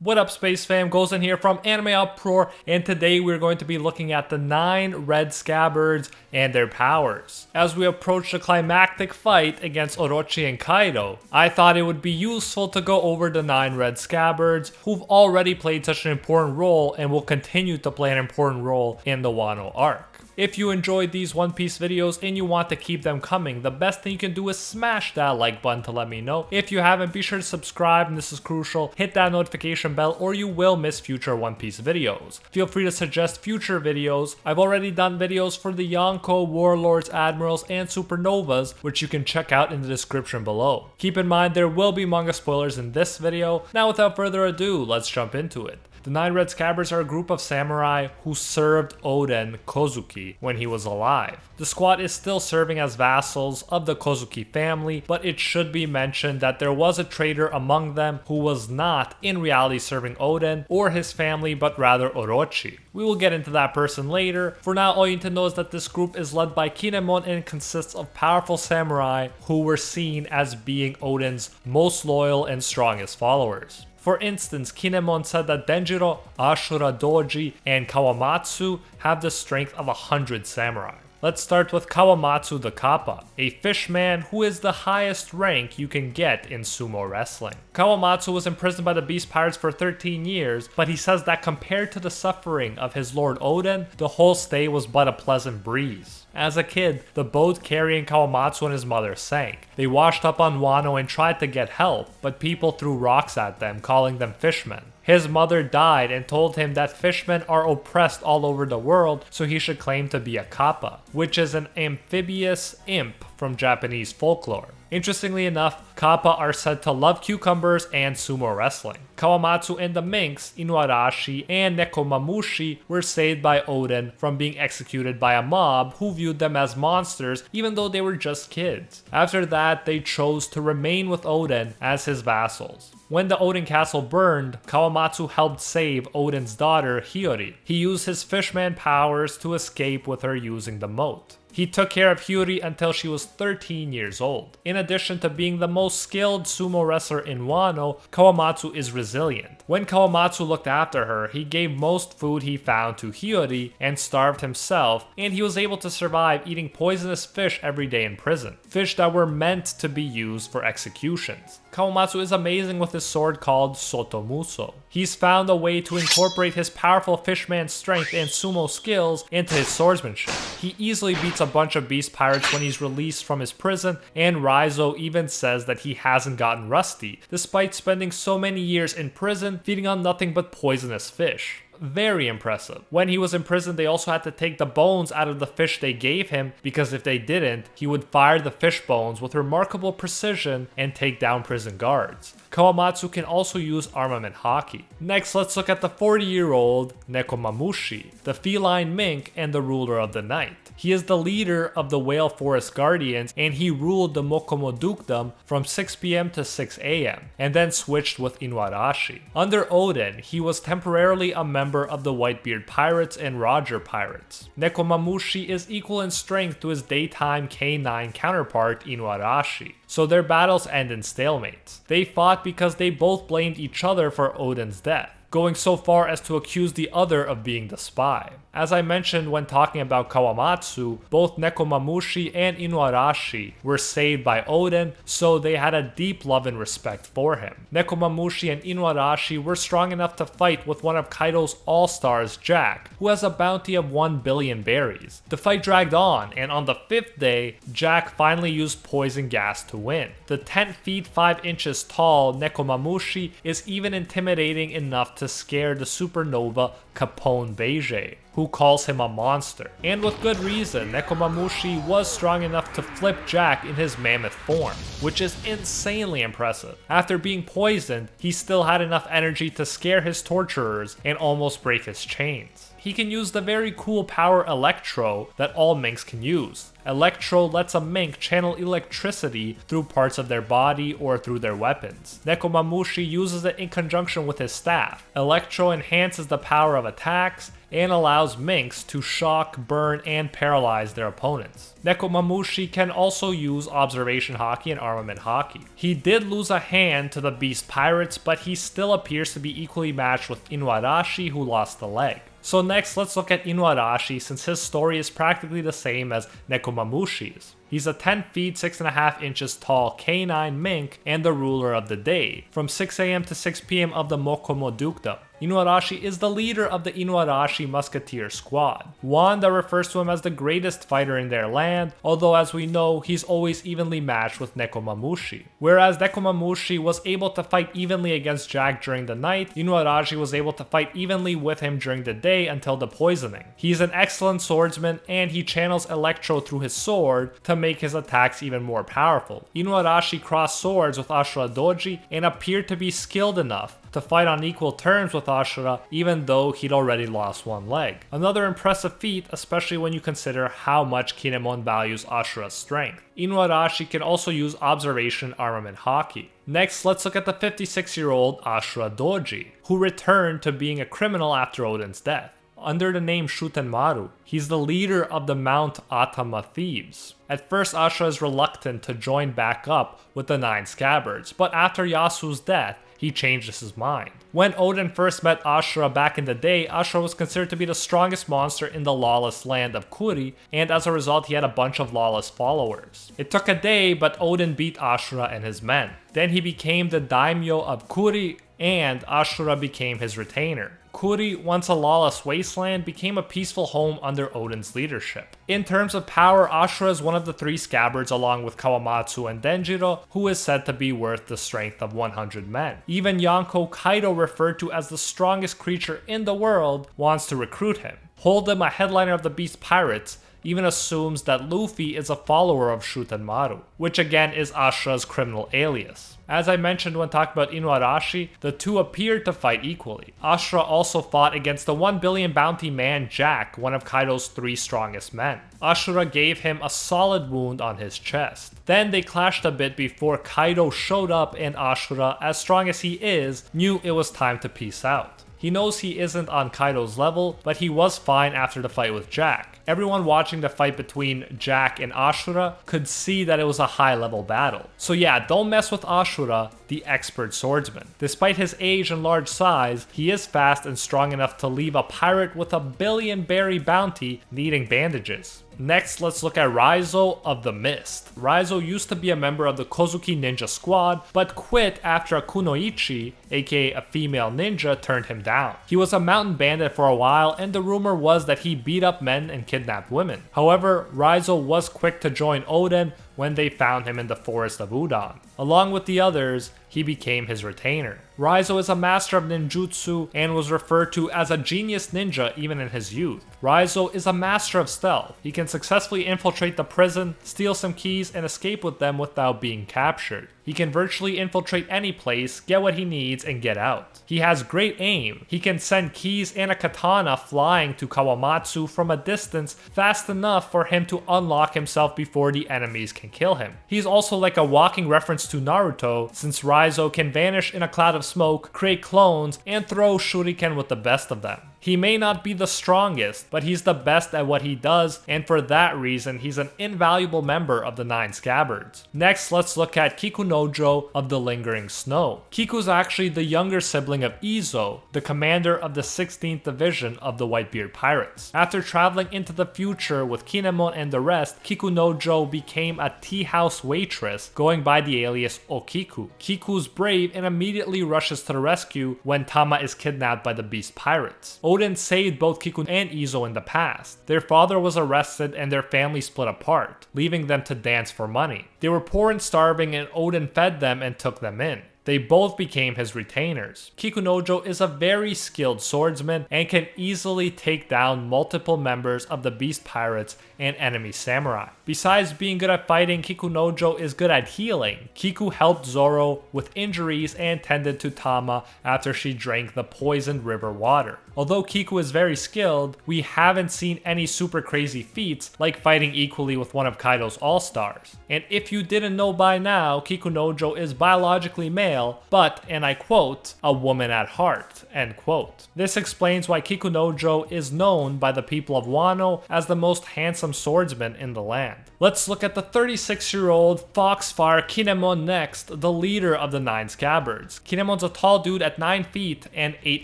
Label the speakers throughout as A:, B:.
A: What up, Space Fam? Goes in here from AnimeUproar, and today we're going to be looking at the 9 red Scabbards and their powers. As we approach the climactic fight against Orochi and Kaido, I thought it would be useful to go over the 9 red Scabbards who've already played such an important role and will continue to play an important role in the Wano arc. If you enjoyed these One Piece videos and you want to keep them coming, the best thing you can do is smash that like button to let me know. If you haven't, be sure to subscribe, and this is crucial. Hit that notification bell or you will miss future One Piece videos. Feel free to suggest future videos. I've already done videos for the Yonko, Warlords, Admirals, and Supernovas, which you can check out in the description below. Keep in mind there will be manga spoilers in this video. Now without further ado, let's jump into it. The 9 red Scabbards are a group of samurai who served Oden Kozuki when he was alive. The squad is still serving as vassals of the Kozuki family, but it should be mentioned that there was a traitor among them who was not in reality serving Oden or his family, but rather Orochi. We will get into that person later. For now, all you need to know is that this group is led by Kinemon and consists of powerful samurai who were seen as being Oden's most loyal and strongest followers. For instance, Kinemon said that Denjiro, Ashura Doji, and Kawamatsu have the strength of 100 samurai. Let's start with Kawamatsu the Kappa, a fishman who is the highest rank you can get in sumo wrestling. Kawamatsu was imprisoned by the Beast Pirates for 13 years, but he says that compared to the suffering of his lord Oden, the whole stay was but a pleasant breeze. As a kid, the boat carrying Kawamatsu and his mother sank. They washed up on Wano and tried to get help, but people threw rocks at them, calling them fishmen. His mother died and told him that fishmen are oppressed all over the world, so he should claim to be a kappa, which is an amphibious imp from Japanese folklore. Interestingly enough, kappa are said to love cucumbers and sumo wrestling. Kawamatsu and the minks, Inuarashi and Nekomamushi, were saved by Oden from being executed by a mob who viewed them as monsters even though they were just kids. After that, they chose to remain with Oden as his vassals. When the Oden castle burned, Kawamatsu helped save Oden's daughter, Hiyori. He used his fishman powers to escape with her using the moat. He took care of Hiyori until she was 13 years old. In addition to being the most skilled sumo wrestler in Wano, Kawamatsu is resilient. When Kawamatsu looked after her, he gave most food he found to Hiyori and starved himself, and he was able to survive eating poisonous fish every day in prison. Fish that were meant to be used for executions. Kawamatsu is amazing with his sword called Sotomuso. He's found a way to incorporate his powerful fishman strength and sumo skills into his swordsmanship. He easily beats a bunch of beast pirates when he's released from his prison, and Raizo even says that he hasn't gotten rusty, despite spending so many years in prison feeding on nothing but poisonous fish. Very impressive. When he was in prison, they also had to take the bones out of the fish they gave him, because if they didn't, he would fire the fish bones with remarkable precision and take down prison guards. Kawamatsu can also use armament hockey. Next, let's look at the 40-year-old Nekomamushi, the feline mink and the ruler of the night. He is the leader of the Whale Forest Guardians, and he ruled the Mokomo Dukedom from 6 PM to 6 AM, and then switched with Inuarashi. Under Oden, he was temporarily a member of the Whitebeard Pirates and Roger Pirates. Nekomamushi is equal in strength to his daytime K9 counterpart Inuarashi, so their battles end in stalemates. They fought because they both blamed each other for Oden's death, going so far as to accuse the other of being the spy. As I mentioned when talking about Kawamatsu, both Nekomamushi and Inuarashi were saved by Oden, so they had a deep love and respect for him. Nekomamushi and Inuarashi were strong enough to fight with one of Kaido's all-stars, Jack, who has a bounty of 1 billion berries. The fight dragged on, and on the 5th day, Jack finally used poison gas to win. The 10 feet 5 inches tall Nekomamushi is even intimidating enough to scare the supernova Capone Beige, who calls him a monster. And with good reason. Nekomamushi was strong enough to flip Jack in his mammoth form, which is insanely impressive. After being poisoned, he still had enough energy to scare his torturers and almost break his chains. He can use the very cool power Electro that all minks can use. Electro lets a mink channel electricity through parts of their body or through their weapons. Nekomamushi uses it in conjunction with his staff. Electro enhances the power of attacks, and allows minks to shock, burn, and paralyze their opponents. Nekomamushi can also use observation haki and armament haki. He did lose a hand to the beast pirates, but he still appears to be equally matched with Inuarashi, who lost a leg. So next, let's look at Inuarashi, since his story is practically the same as Nekomamushi's. He's a 10 feet 6.5 inches tall K9 mink and the ruler of the day, from 6 AM to 6 PM of the Mokomo Dukedom. Inuarashi is the leader of the Inuarashi Musketeer Squad, one that refers to him as the greatest fighter in their land, although as we know, he's always evenly matched with Nekomamushi. Whereas Nekomamushi was able to fight evenly against Jack during the night, Inuarashi was able to fight evenly with him during the day until the poisoning. He's an excellent swordsman, and he channels Electro through his sword to make his attacks even more powerful. Inuarashi crossed swords with Ashura Doji and appeared to be skilled enough to fight on equal terms with Ashura, even though he'd already lost one leg. Another impressive feat, especially when you consider how much Kinemon values Ashura's strength. Inuarashi can also use observation armament haki. Next, let's look at the 56-year-old Ashura Doji, who returned to being a criminal after Oden's death. Under the name Shutenmaru, he's the leader of the Mount Atama thieves. At first, Ashura is reluctant to join back up with the 9 Scabbards, but after Yasuo's death, he changes his mind. When Oden first met Ashura back in the day, Ashura was considered to be the strongest monster in the lawless land of Kuri, and as a result he had a bunch of lawless followers. It took a day, but Oden beat Ashura and his men. Then he became the daimyo of Kuri, and Ashura became his retainer. Kuri, once a lawless wasteland, became a peaceful home under Oden's leadership. In terms of power, Ashura is one of the 3 Scabbards along with Kawamatsu and Denjiro, who is said to be worth the strength of 100 men. Even Yonko Kaido, referred to as the strongest creature in the world, wants to recruit him. Hold'em, a headliner of the Beast Pirates, even assumes that Luffy is a follower of Shutenmaru, which again is Ashura's criminal alias. As I mentioned when talking about Inuarashi, the two appeared to fight equally. Ashura also fought against the 1 billion bounty man Jack, one of Kaido's 3 strongest men. Ashura gave him a solid wound on his chest. Then they clashed a bit before Kaido showed up, and Ashura, as strong as he is, knew it was time to peace out. He knows he isn't on Kaido's level, but he was fine after the fight with Jack. Everyone watching the fight between Jack and Ashura could see that it was a high level battle. So yeah, don't mess with Ashura, the expert swordsman. Despite his age and large size, he is fast and strong enough to leave a pirate with a 1 billion berry bounty needing bandages. Next, let's look at Raizo of the Mist. Raizo used to be a member of the Kozuki ninja squad, but quit after a kunoichi, aka a female ninja, turned him down. He was a mountain bandit for a while, and the rumor was that he beat up men and kidnapped women. However, Raizo was quick to join Oden when they found him in the forest of Udon. Along with the others, he became his retainer. Raizo is a master of ninjutsu and was referred to as a genius ninja even in his youth. Raizo is a master of stealth. He can successfully infiltrate the prison, steal some keys, and escape with them without being captured. He can virtually infiltrate any place, get what he needs, and get out. He has great aim. He can send keys and a katana flying to Kawamatsu from a distance fast enough for him to unlock himself before the enemies can kill him. He's also like a walking reference to Naruto, since Raizo can vanish in a cloud of smoke, create clones, and throw shuriken with the best of them. He may not be the strongest, but he's the best at what he does, and for that reason, he's an invaluable member of the 9 Scabbards. Next, let's look at Kikunojo of the Lingering Snow. Kiku's actually the younger sibling of Izo, the commander of the 16th Division of the Whitebeard Pirates. After traveling into the future with Kinemon and the rest, Kikunojo became a tea house waitress, going by the alias Okiku. Kiku's brave and immediately rushes to the rescue when Tama is kidnapped by the Beast Pirates. Oden saved both Kiku and Izo in the past. Their father was arrested and their family split apart, leaving them to dance for money. They were poor and starving, and Oden fed them and took them in. They both became his retainers. Kikunojo is a very skilled swordsman and can easily take down multiple members of the Beast Pirates and enemy samurai. Besides being good at fighting, Kikunojo is good at healing. Kiku helped Zoro with injuries and tended to Tama after she drank the poisoned river water. Although Kiku is very skilled, we haven't seen any super crazy feats like fighting equally with one of Kaido's all-stars. And if you didn't know by now, Kikunojo is biologically male male, but, and I quote, a woman at heart, end quote. This explains why Kikunojo is known by the people of Wano as the most handsome swordsman in the land. Let's look at the 36-year-old Foxfire Kinemon next, the leader of the 9 Scabbards. Kinemon's a tall dude at 9 feet and 8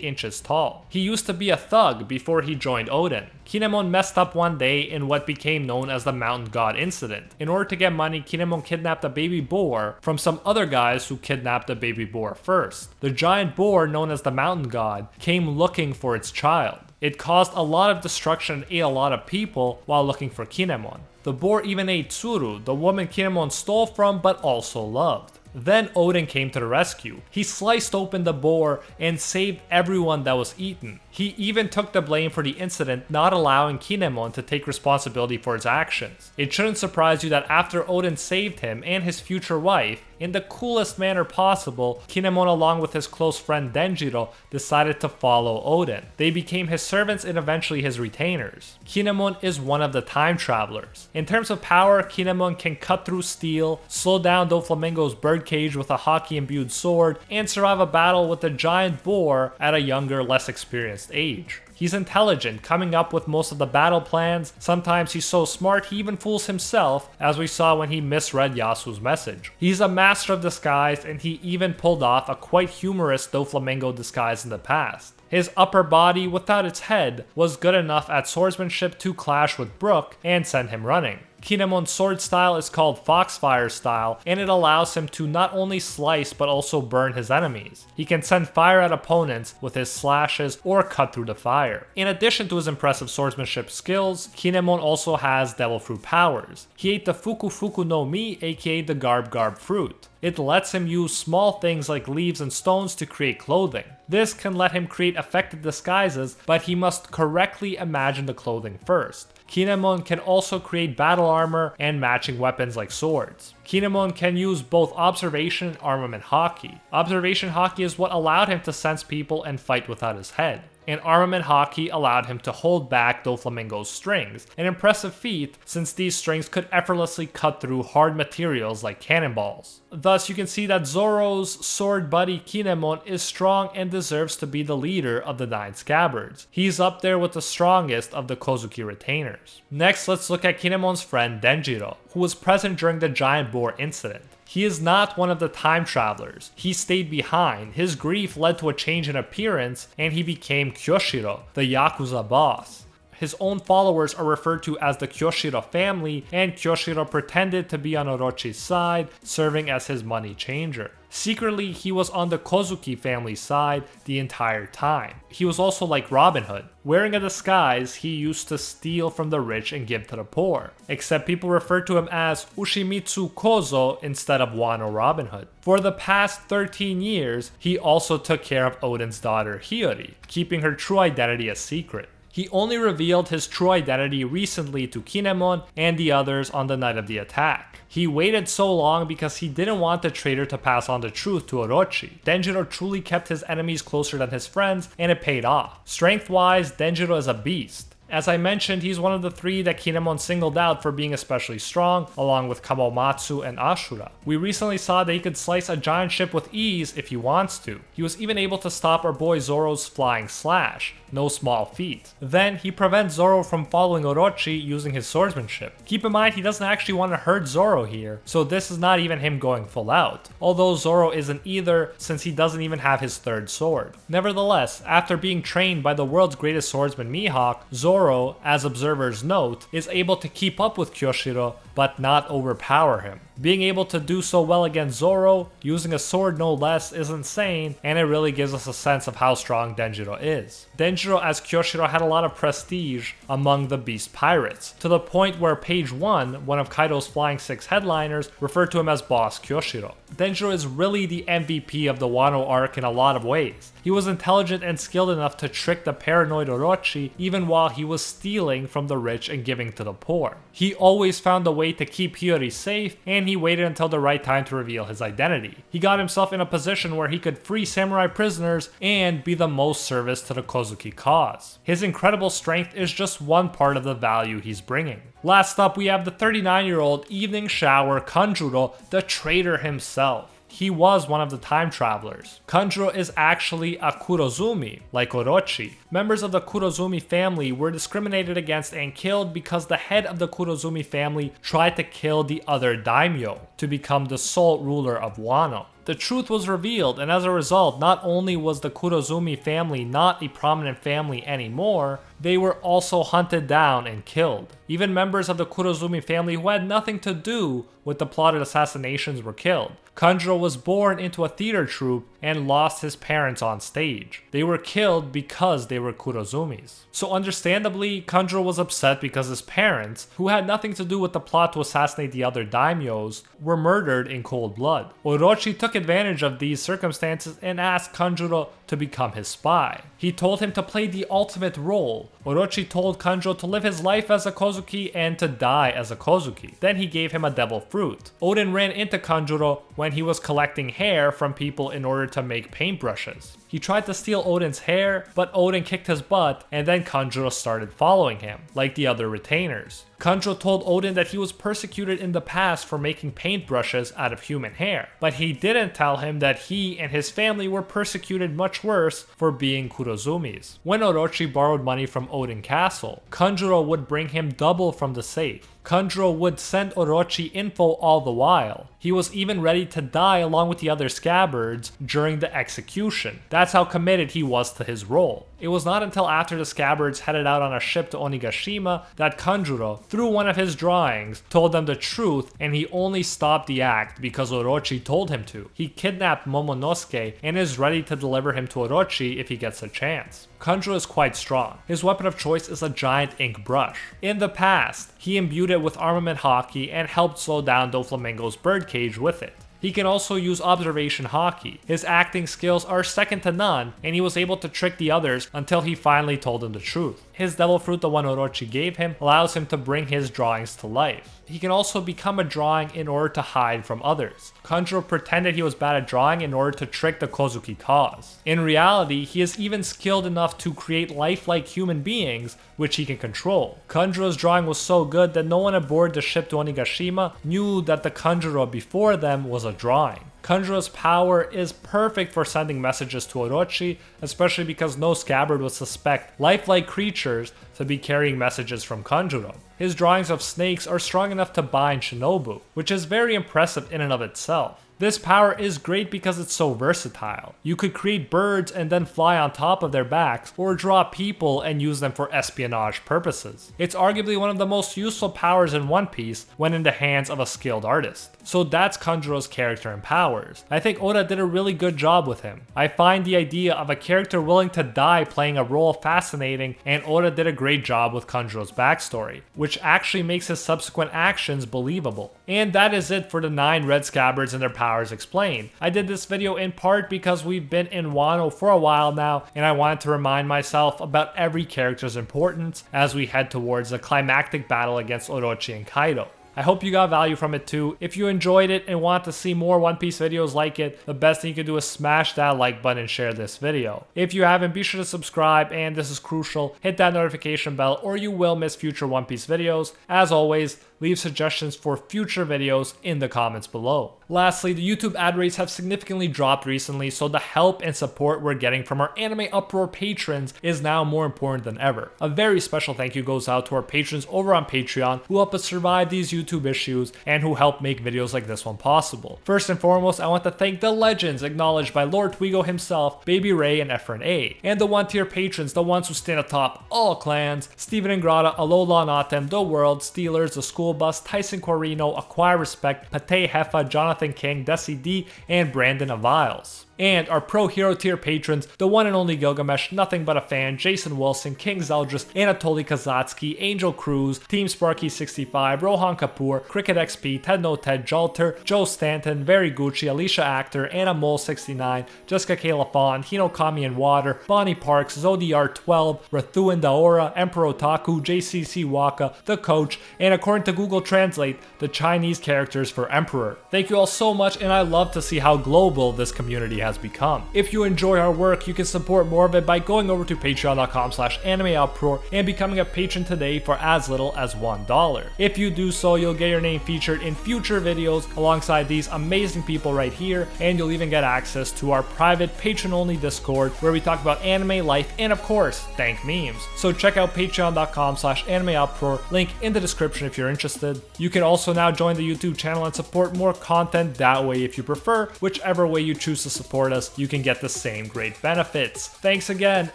A: inches tall. He used to be a thug before he joined Oden. Kinemon messed up one day in what became known as the Mountain God Incident. In order to get money, Kinemon kidnapped a baby boar from some other guys who kidnapped the baby boar first. The giant boar, known as the Mountain God, came looking for its child. It caused a lot of destruction and ate a lot of people while looking for Kinemon. The boar even ate Tsuru, the woman Kinemon stole from but also loved. Then Oden came to the rescue. He sliced open the boar and saved everyone that was eaten. He even took the blame for the incident, not allowing Kinemon to take responsibility for his actions. It shouldn't surprise you that after Oden saved him and his future wife, in the coolest manner possible, Kinemon along with his close friend Denjiro decided to follow Oden. They became his servants and eventually his retainers. Kinemon is one of the time travelers. In terms of power, Kinemon can cut through steel, slow down Doflamingo's birdcage with a hockey-imbued sword, and survive a battle with a giant boar at a younger, less experienced age. He's intelligent, coming up with most of the battle plans. Sometimes he's so smart he even fools himself, as we saw when he misread Yasuo's message. He's a master of disguise, and he even pulled off a quite humorous Doflamingo disguise in the past. His upper body, without its head, was good enough at swordsmanship to clash with Brook and send him running. Kinemon's sword style is called Foxfire style, and it allows him to not only slice but also burn his enemies. He can send fire at opponents with his slashes or cut through the fire. In addition to his impressive swordsmanship skills, Kinemon also has devil fruit powers. He ate the Fuku Fuku no Mi, aka the Garb Garb fruit. It lets him use small things like leaves and stones to create clothing. This can let him create effective disguises, but he must correctly imagine the clothing first. Kinemon can also create battle armor and matching weapons like swords. Kinemon can use both observation and armament hockey. Observation hockey is what allowed him to sense people and fight without his head. And armament hockey allowed him to hold back Doflamingo's strings, an impressive feat since these strings could effortlessly cut through hard materials like cannonballs. Thus, you can see that Zoro's sword buddy Kinemon is strong and deserves to be the leader of the 9 Scabbards. He's up there with the strongest of the Kozuki retainers. Next, let's look at Kinemon's friend Denjiro, who was present during the giant boar incident. He is not one of the time travelers. He stayed behind. His grief led to a change in appearance, and he became Kyoshiro, the Yakuza boss. His own followers are referred to as the Kyoshiro family, and Kyoshiro pretended to be on Orochi's side, serving as his money changer. Secretly, he was on the Kozuki family's side the entire time. He was also like Robin Hood. Wearing a disguise, he used to steal from the rich and give to the poor. Except people refer to him as Ushimitsu Kozo instead of Wano Robin Hood. For the past 13 years, he also took care of Oden's daughter Hiyori, keeping her true identity a secret. He only revealed his true identity recently to Kinemon and the others on the night of the attack. He waited so long because he didn't want the traitor to pass on the truth to Orochi. Denjiro truly kept his enemies closer than his friends, and it paid off. Strength-wise, Denjiro is a beast. As I mentioned, he's one of the 3 that Kinemon singled out for being especially strong, along with Kawamatsu and Ashura. We recently saw that he could slice a giant ship with ease if he wants to. He was even able to stop our boy Zoro's flying slash. No small feat. Then, he prevents Zoro from following Orochi using his swordsmanship. Keep in mind, he doesn't actually want to hurt Zoro here, so this is not even him going full out. Although Zoro isn't either, since he doesn't even have his 3rd sword. Nevertheless, after being trained by the world's greatest swordsman Mihawk, Zoro, as observers note, is able to keep up with Kyoshiro, but not overpower him. Being able to do so well against Zoro, using a sword no less, is insane, and it really gives us a sense of how strong Denjiro is. Denjiro as Kyoshiro had a lot of prestige among the Beast Pirates, to the point where page 1, one of Kaido's Flying 6 headliners, referred to him as Boss Kyoshiro. Denjiro is really the MVP of the Wano arc in a lot of ways. He was intelligent and skilled enough to trick the paranoid Orochi even while he was stealing from the rich and giving to the poor. He always found a way to keep Hiyori safe, and he waited until the right time to reveal his identity. He got himself in a position where he could free samurai prisoners and be the most service to the Kozuki cause. His incredible strength is just one part of the value he's bringing. Last up, we have the 39-year-old evening shower Kanjuro, the traitor himself. He was one of the time travelers. Kanjuro is actually a Kurozumi, like Orochi. Members of the Kurozumi family were discriminated against and killed because the head of the Kurozumi family tried to kill the other daimyo to become the sole ruler of Wano. The truth was revealed, and as a result, not only was the Kurozumi family not a prominent family anymore, they were also hunted down and killed. Even members of the Kurozumi family who had nothing to do with the plotted assassinations were killed. Kanjuro was born into a theater troupe and lost his parents on stage. They were killed because they were Kurozumis. So understandably, Kanjuro was upset because his parents, who had nothing to do with the plot to assassinate the other daimyos, were murdered in cold blood. Orochi took advantage of these circumstances and asked Kanjuro to become his spy. He told him to play the ultimate role. Orochi told Kanjuro to live his life as a Kozuki and to die as a Kozuki. Then he gave him a devil fruit. Oden ran into Kanjuro when he was collecting hair from people in order to make paintbrushes. He tried to steal Oden's hair, but Oden kicked his butt, and then Kanjuro started following him, like the other retainers. Kanjuro told Oden that he was persecuted in the past for making paintbrushes out of human hair, but he didn't tell him that he and his family were persecuted much worse for being Kurozumis. When Orochi borrowed money from Oden Castle, Kanjuro would bring him double from the safe. Kanjuro would send Orochi info all the while. He was even ready to die along with the other Scabbards during the execution. That's how committed he was to his role. It was not until after the Scabbards headed out on a ship to Onigashima that Kanjuro, through one of his drawings, told them the truth, and he only stopped the act because Orochi told him to. He kidnapped Momonosuke and is ready to deliver him to Orochi if he gets a chance. Kanjuro is quite strong. His weapon of choice is a giant ink brush. In the past, he imbued it with armament hockey and helped slow down Doflamingo's birdcage with it. He can also use observation hockey. His acting skills are second to none, and he was able to trick the others until he finally told them the truth. His devil fruit, the one Orochi gave him, allows him to bring his drawings to life. He can also become a drawing in order to hide from others. Kanjuro pretended he was bad at drawing in order to trick the Kozuki cause. In reality, he is even skilled enough to create lifelike human beings, which he can control. Kanjuro's drawing was so good that no one aboard the ship to Onigashima knew that the Kanjuro before them was a drawing. Kanjuro's power is perfect for sending messages to Orochi, especially because no Scabbard would suspect lifelike creatures to be carrying messages from Kanjuro. His drawings of snakes are strong enough to bind Shinobu, which is very impressive in and of itself. This power is great because it's so versatile. You could create birds and then fly on top of their backs, or draw people and use them for espionage purposes. It's arguably one of the most useful powers in One Piece when in the hands of a skilled artist. So that's Kanjuro's character and powers. I think Oda did a really good job with him. I find the idea of a character willing to die playing a role fascinating, and Oda did a great job with Kanjuro's backstory, which actually makes his subsequent actions believable. And that is it for the 9 Red Scabbards and their powers explained. I did this video in part because we've been in Wano for a while now, and I wanted to remind myself about every character's importance as we head towards the climactic battle against Orochi and Kaido. I hope you got value from it too. If you enjoyed it and want to see more One Piece videos like it, the best thing you can do is smash that like button and share this video. If you haven't, be sure to subscribe, and this is crucial, hit that notification bell or you will miss future One Piece videos. As always, leave suggestions for future videos in the comments below. Lastly, the YouTube ad rates have significantly dropped recently, so the help and support we're getting from our AnimeUproar patrons is now more important than ever. A very special thank you goes out to our patrons over on Patreon who help us survive these YouTube issues and who help make videos like this one possible. First and foremost, I want to thank the legends acknowledged by Lord Twigo himself, Baby Ray, and Efren A. And the 1-tier patrons, the ones who stand atop all clans: Steven Ingrata, Alola Natem, The World, Steelers, The School Bus, Tyson Corino, Acquire Respect, Pate Hefa, Jonathan King, Desi D, and Brandon Aviles. And our Pro Hero tier patrons, the one and only Gilgamesh, Nothing But a Fan, Jason Wilson, King Zeldris, Anatoly Kazatsky, Angel Cruz, Team Sparky 65, Rohan Kapoor, Cricket XP, Ted No Ted, Jalter, Joe Stanton, Very Gucci, Alicia Actor, Anna Mole 69, Jessica Kayla Fawn, Hino Kami and Water, Bonnie Parks, Zodiar 12, Rathuan Daora, Emperor Otaku, JCC Waka, The Coach, and according to Google Translate, the Chinese characters for Emperor. Thank you all so much, and I love to see how global this community has has become. If you enjoy our work, you can support more of it by going over to patreon.com/AnimeUproar and becoming a patron today for as little as $1. If you do so, you'll get your name featured in future videos alongside these amazing people right here, and you'll even get access to our private patron-only Discord where we talk about anime, life, and of course, dank memes. So check out patreon.com/AnimeUproar, link in the description if you're interested. You can also now join the YouTube channel and support more content that way if you prefer. Whichever way you choose to support us, you can get the same great benefits. Thanks again,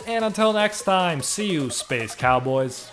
A: and until next time, see you, Space Cowboys.